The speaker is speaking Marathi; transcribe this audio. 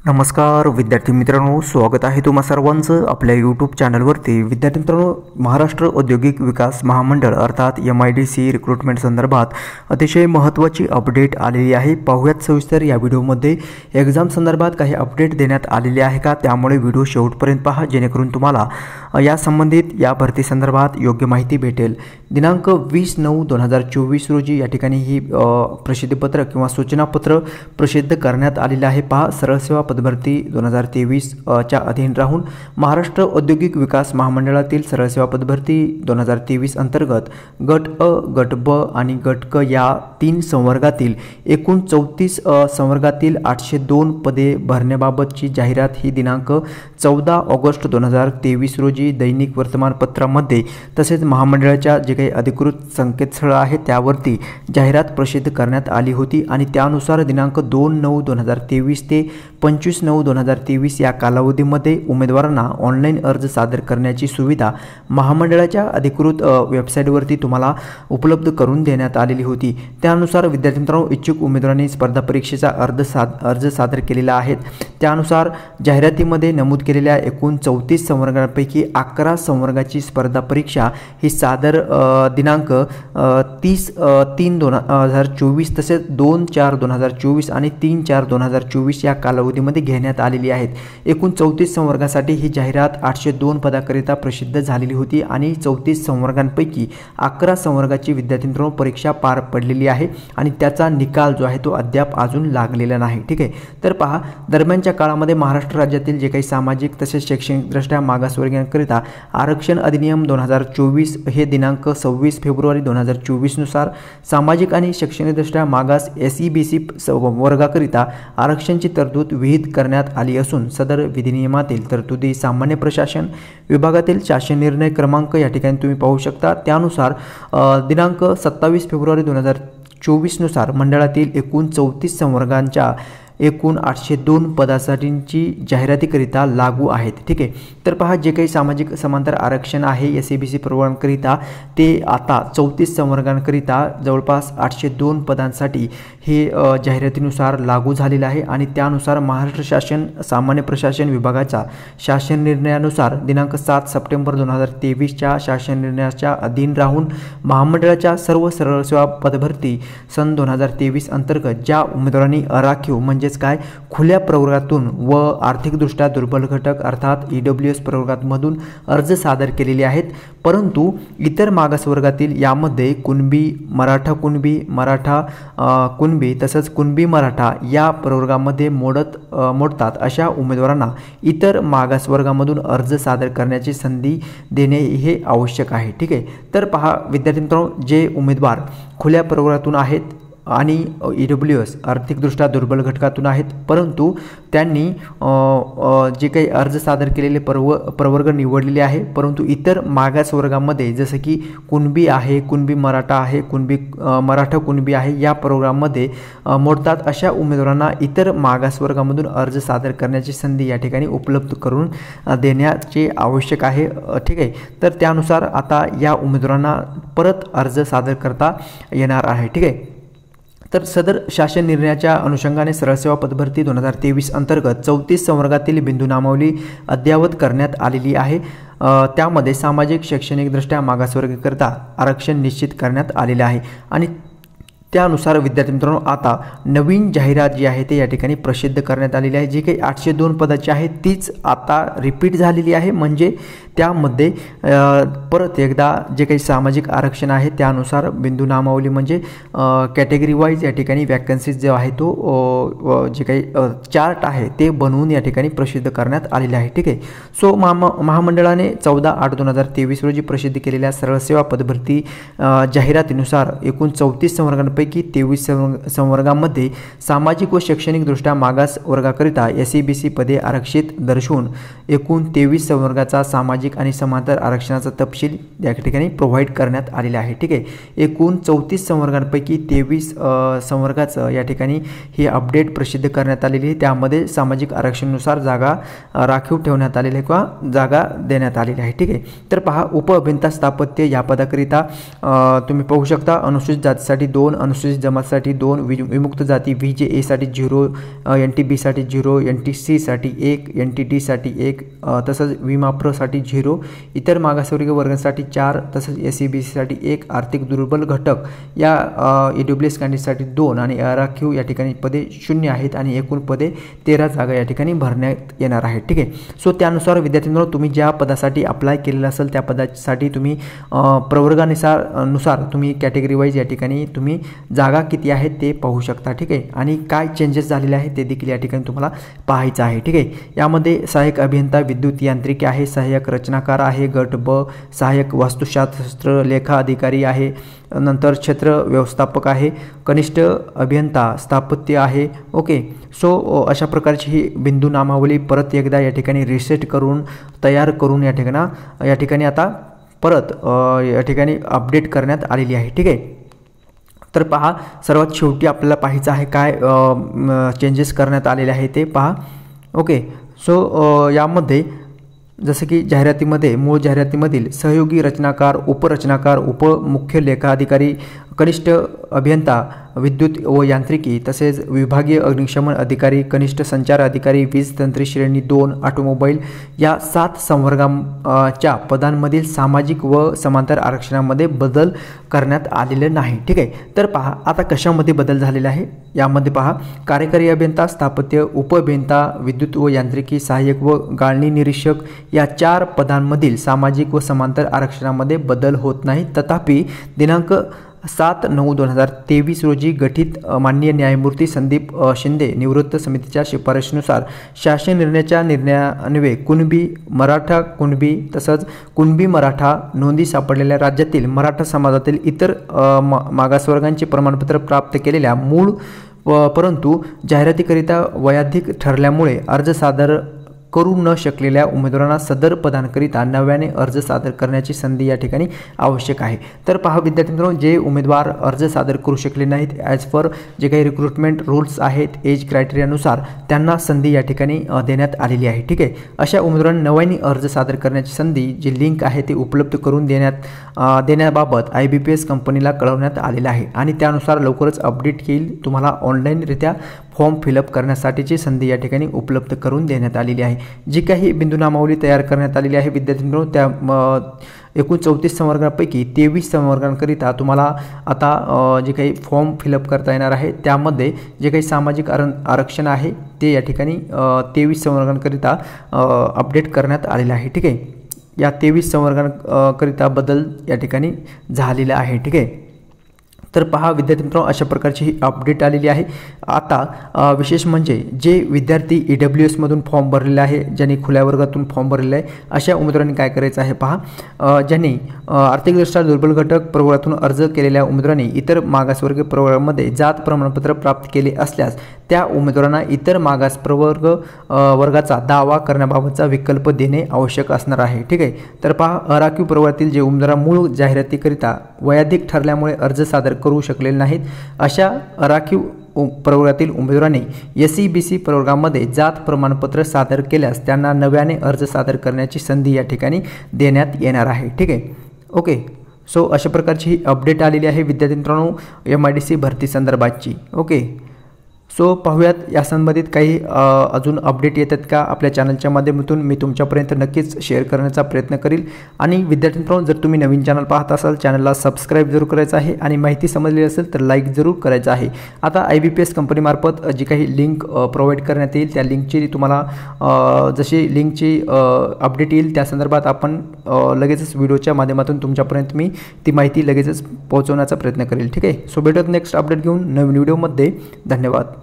नमस्कार विद्यार्थी मित्रांनो, स्वागत आहे तुम्हा सर्वांचं आपल्या यूट्यूब चॅनलवरती। विद्यार्थी मित्रांनो, महाराष्ट्र औद्योगिक विकास महामंडळ अर्थात MIDC रिक्रुटमेंट संदर्भात अतिशय महत्त्वाची अपडेट आलेली आहे। पाहूयात सविस्तर या व्हिडिओमध्ये एक्झाम संदर्भात काही अपडेट देण्यात आलेले आहे का, त्यामुळे व्हिडिओ शेवटपर्यंत पहा जेणेकरून तुम्हाला या संबंधित या भरती संदर्भात योग्य माहिती भेटेल। दिनांक 20/9/2024 रोजी या ठिकाणी ही प्रसिद्धीपत्र किंवा सूचनापत्र प्रसिद्ध करण्यात आलेले आहे। पहा, सरळ सेवा पदभरती 2023 च्या अधीन राहून महाराष्ट्र औद्योगिक विकास महामंडळातील सरळ सेवा पदभरती 2023 अंतर्गत गट अ, गट ब आणि गट क या 3 संवर्गातील एकूण 34 संवर्गातील 802 पदे भरण्याबाबतची जाहिरात ही दिनांक 14 ऑगस्ट 2023 रोजी दैनिक वर्तमानपत्रामध्ये तसेच महामंडळाच्या जे काही अधिकृत संकेतस्थळ आहे त्यावरती जाहिरात प्रसिद्ध करण्यात आली होती आणि त्यानुसार दिनांक 2/9/2023 ते 25/9/2023 या कालावधीमध्ये उमेदवारांना ऑनलाईन अर्ज सादर करण्याची सुविधा महामंडळाच्या अधिकृत वेबसाईटवरती तुम्हाला उपलब्ध करून देण्यात आलेली होती। त्यानुसार विद्यार्थी मित्रांनो, इच्छुक उमेदवारांनी स्पर्धा परीक्षेचा अर्ज सादर केलेला आहे। त्यानुसार जाहिरातीमध्ये नमूद केलेल्या एकूण 34 संवर्गांपैकी 11 संवर्गाची स्पर्धा परीक्षा ही सादर दिनांक 30/3/2024 तसेच 2/4/2024 आणि 3/4/2024 या कालावधीमध्ये घेण्यात आलेली आहेत। एकूण 34 संवर्गासाठी ही जाहिरात 802 पदाकरिता प्रसिद्ध झालेली होती आणि 34 संवर्गांपैकी 11 संवर्गाची विद्यार्थी मित्रांनो परीक्षा पार पडलेली आहे आणि त्याचा निकाल जो आहे तो अद्याप अजून लागलेला नाही। ठीक आहे, तर पहा, दरम्यानच्या काळामध्ये महाराष्ट्र राज्यातील जे काही सामाजिक तसेच शैक्षणिकदृष्ट्या मागासवर्गीयांकरिता आरक्षण अधिनियम 2024 हे दिनांक 26 फेब्रुवारी 2024 नुसार सामाजिक आणि शैक्षणिकदृष्ट्या मागास SEBC वर्गाकरिता आरक्षणची तरतूद विहित करण्यात आली असून सदर विधिनियमातील तरतुदी सामान्य प्रशासन विभागातील शासन निर्णय क्रमांक या ठिकाणी तुम्ही पाहू शकता त्यानुसार दिनांक 27 फेब्रुवारी 2024 नुसार मंडळातील एकूण 34 संवर्गांच्या एकूण 802 पदासाठींची जाहिरातीकरिता लागू आहेत। ठीक आहे, तर पहा, जे काही सामाजिक समांतर आरक्षण आहे SEBC प्रवर्गांकरिता ते आता 34 संवर्गांकरिता जवळपास 802 पदांसाठी हे जाहिरातीनुसार लागू झालेलं आहे आणि त्यानुसार महाराष्ट्र शासन सामान्य प्रशासन विभागाचा शासन निर्णयानुसार दिनांक 7 सप्टेंबर 2023 च्या शासन निर्णयाच्या अधीन राहून महामंडळाच्या सर्व सरळ सेवा पदभरती सन 2023 अंतर्गत ज्या उमेदवारांनी अराखीव म्हणजेच काय खुल्या प्रवर्गातून व आर्थिकदृष्ट्या दुर्बल घटक अर्थात EWS प्रवर्गातमधून अर्ज सादर केलेले आहेत, परंतु इतर मागासवर्गातील यामध्ये कुणबी, मराठा कुणबी, मराठा कुणबी तसंच कुणबी मराठा या प्रवर्गामध्ये मोडतात अशा उमेदवारांना इतर मागासवर्गामधून अर्ज सादर करण्याची संधी देणे हे आवश्यक आहे। ठीक आहे, तर पहा विद्यार्थी मित्रांनो, जे उमेदवार खुल्या प्रवर्गातून आहेत आणि EWS आर्थिकदृष्ट्या दुर्बल घटकातून आहेत परंतु त्यांनी जे काही अर्ज सादर केलेले प्रवर्ग निवडलेले आहे, परंतु इतर मागासवर्गामध्ये जसं की कुणबी आहे, कुणबी मराठा आहे, कुणबी मराठा कुणबी आहे या प्रवर्गामध्ये मोडतात अशा उमेदवारांना इतर मागासवर्गामधून अर्ज सादर करण्याची संधी या ठिकाणी उपलब्ध करून देण्याचे आवश्यक आहे। ठीक आहे, तर त्यानुसार आता या उमेदवारांना परत अर्ज सादर करता येणार आहे। ठीक आहे, तर सदर शासन निर्णयाच्या अनुषंगाने सरळ सेवा पदभरती 2023 अंतर्गत 34 संवर्गातील बिंदू नामावली अद्ययावत करण्यात आलेली आहे। त्यामध्ये सामाजिक शैक्षणिकदृष्ट्या मागासवर्गीकरिता आरक्षण निश्चित करण्यात आलेले आहे आणि त्यानुसार विद्यार्थी मित्रांनो आता नवीन जाहिरात जी आहे ते या ठिकाणी प्रसिद्ध करण्यात आलेली आहे। जी काही 802 पदाची आहे तीच आता रिपीट झालेली आहे, म्हणजे त्यामध्ये परत एकदा जे काही सामाजिक आरक्षण आहे त्यानुसार बिंदू नामावली म्हणजे कॅटेगरी वाईज या ठिकाणी वॅकन्सीज जो आहे तो जे काही चार्ट आहे ते बनवून या ठिकाणी प्रसिद्ध करण्यात आलेले आहे। ठीक आहे, सो महामंडळाने 14/8/2023 रोजी प्रसिद्ध केलेल्या सरळ सेवा पदभरती जाहिरातीनुसार एकूण 34 संवर्गांपैकी 23 संवर्गांमध्ये सामाजिक व शैक्षणिकदृष्ट्या मागास वर्गाकरिता SEBC पदे आरक्षित दर्शवून एकूण 23 संवर्गाचा सामाजिक आणि समांतर आरक्षणाचा तपशील या ठिकाणी प्रोव्हाइड करण्यात आलेला आहे। ठीक आहे, एकूण 34 संवर्गांपैकी 23 संवर्गाचं या ठिकाणी ही अपडेट प्रसिद्ध करण्यात आलेली आहे। त्यामध्ये सामाजिक आरक्षणानुसार जागा राखीव ठेवण्यात आलेल्या किंवा जागा देण्यात आलेल्या आहे। ठीक आहे, तर पहा, उपअभियंता स्थापत्य या पदाकरिता तुम्ही पाहू शकता अनुसूचित जातीसाठी 2, अनुसूचित जमातीसाठी 2, विमुक्त जाती VJA साठी 0, NTB साठी 0, NTC साठी 1, NTD साठी 1, तसंच विमाप्रसाठी 0, इतर मागासवर्गीय वर्गांसाठी 4, तसंच SCBC साठी 1, आर्थिक दुर्बल घटक या EWS कॅन्डिडेटसाठी 2 आणि आराखीव या ठिकाणी पदे 0 आहेत आणि एकूण पदे 13 जागा या ठिकाणी भरण्यात येणार आहेत. ठीक आहे. सो त्यानुसार विद्यार्थ्यांनो तुम्ही ज्या पदासाठी अप्लाय केलेलं असेल त्या पदासाठी तुम्ही प्रवर्गानुसार तुम्ही कॅटेगरी वाईज या ठिकाणी तुम्ही जागा किती आहेत ते पाहू शकता. ठीक आहे. आणि काय चेंजेस झालेले आहेत ते देखील या ठिकाणी तुम्हाला पाहायचं आहे. ठीक आहे. यामध्ये सहाय्यक अभियंता विद्युत यांत्रिकी आहे, सहाय्यक रचनाकार आहे, गट ब, सहाय्यक वास्तुशास्त्र लेखा अधिकारी आहे, नंतर क्षेत्र व्यवस्थापक आहे, कनिष्ठ अभियंता स्थापत्य आहे. ओके. सो अशा प्रकारची ही बिंदू नामावली परत एकदा या ठिकाणी रिसेट करून तयार करून या ठिकाणी आता परत या ठिकाणी अपडेट करण्यात आलेली आहे. ठीक आहे. तर पहा, सर्वात शेवटी आपल्याला पाहायचं आहे काय चेंजेस करण्यात आलेले आहे ते पहा. ओके. सो यामध्ये जसं की जाहिरातीमध्ये मूळ जाहिरातीमधील सहयोगी रचनाकार, उपरचनाकार, उपमुख्य लेखा अधिकारी, कनिष्ठ अभियंता विद्युत व यांत्रिकी, तसेच विभागीय अग्निशमन अधिकारी, कनिष्ठ संचार अधिकारी, वीज तंत्री श्रेणी 2 ऑटोमोबाईल या 7 संवर्गाच्या पदांमधील सामाजिक व समांतर आरक्षणामध्ये बदल करण्यात आलेले नाही. ठीक आहे. तर पहा आता कशामध्ये बदल झालेला आहे. यामध्ये पहा, कार्यकारी अभियंता, स्थापत्य, उपअभियंता, विद्युत व यांत्रिकी, सहाय्यक व गाळणी निरीक्षक या 4 पदांमधील सामाजिक व समांतर आरक्षणामध्ये बदल होत नाही. तथापि दिनांक 7/9/2023 रोजी गठीत माननीय न्यायमूर्ती संदीप शिंदे निवृत्त समितीच्या शिफारशीनुसार शासन निर्णयान्वये कुणबी, मराठा कुणबी तसंच कुणबी मराठा नोंदी सापडलेल्या राज्यातील मराठा समाजातील इतर मागासवर्गांचे प्रमाणपत्र प्राप्त केलेल्या मूळ परंतु जाहिरातीकरिता वयाधिक ठरल्यामुळे अर्ज सादर करू न शकलेल्या उमेदवारांना सदर पदांकरिता नव्याने अर्ज सादर करण्याची संधी या ठिकाणी आवश्यक आहे. तर पहा विद्यार्थ्यांनो, जे उमेदवार अर्ज सादर करू शकले नाहीत ॲज पर जे काही रिक्रुटमेंट रूल्स आहेत एज क्रायटेरियानुसार त्यांना संधी या ठिकाणी देण्यात आलेली आहे. ठीक आहे. अशा उमेदवारांना नव्याने अर्ज सादर करण्याची संधी जी लिंक आहे ती उपलब्ध करून देण्याबाबत IBPS कंपनीला कळवण्यात आलेलं आहे आणि त्यानुसार लवकरच अपडेट येईल. तुम्हाला ऑनलाईनरित्या फॉर्म फिलअप करण्यासाठीची संधी या ठिकाणी उपलब्ध करून देण्यात आलेली आहे. जी काही बिंदू नामावली तयार करण्यात आलेली आहे विद्यार्थ्यांनो, त्या एकूण 34 संवर्गांपैकी 23 संवर्गांकरिता तुम्हाला आता जे काही फॉर्म फिलअप करता येणार आहे त्यामध्ये जे काही सामाजिक आरक्षण आहे ते या ठिकाणी 23 संवर्गांकरिता अपडेट करण्यात आलेलं आहे. ठीक आहे. या 23 संवर्गांकरिता बदल या ठिकाणी झालेला आहे. ठीक आहे. तर पहा विद्यार्थी मित्रांनो, अशा प्रकारची ही अपडेट आलेली आहे. आता विशेष म्हणजे जे विद्यार्थी EWS मधून फॉर्म भरलेले आहे, ज्यांनी खुल्या वर्गातून फॉर्म भरलेला आहे, अशा उमेदवारांनी काय करायचं आहे पहा. ज्यांनी आर्थिकदृष्ट्या दुर्बल घटक प्रवर्गातून अर्ज केलेल्या उमेदवारांनी इतर मागासवर्गीय प्रवर्गामध्ये जात प्रमाणपत्र प्राप्त केले असल्यास त्या उमेदवारांना इतर मागास प्रवर्ग वर्गाचा दावा करण्याबाबतचा विकल्प देणे आवश्यक असणार आहे. ठीक आहे. तर पहा, अराखीव प्रवर्गातील जे उमेदवार मूळ जाहिरातीकरिता वयाधिक ठरल्यामुळे अर्ज सादर करू शकलेले नाहीत अशा अराखीव प्रवर्गातील उमेदवारांनी SCBC प्रवर्गामध्ये जात प्रमाणपत्र सादर केल्यास त्यांना नव्याने अर्ज सादर करण्याची संधी या ठिकाणी देण्यात येणार आहे. ठीक आहे. ओके. सो अशा प्रकारची ही अपडेट आलेली आहे विद्यार्थी मित्रांनो MIDC भरती संदर्भातची. ओके. सो पाहूयात या संबंधित काही अजून अपडेट येतात का आपल्या चॅनलच्या माध्यमातून मी तुमच्यापर्यंत नक्कीच शेअर करण्याचा प्रयत्न करील. आणि विद्यार्थी मित्रांनो, जर तुम्ही नवीन चॅनल पाहत असाल चॅनलला सबस्क्राईब जरूर करायचं आहे आणि माहिती समजली असेल तर लाईक जरूर करायचं आहे. आता IBPS कंपनीमार्फत जी काही लिंक प्रोव्हाइड करण्यात येईल त्या लिंकची तुम्हाला जशी लिंकची अपडेट येईल त्या संदर्भात आपण लगेचच व्हिडिओच्या माध्यमातून तुमच्यापर्यंत मी ती माहिती लगेचच पोहोचवण्याचा प्रयत्न करेल. ठीक आहे. सो भेटूयात नेक्स्ट अपडेट घेऊन नवीन व्हिडिओमध्ये. धन्यवाद.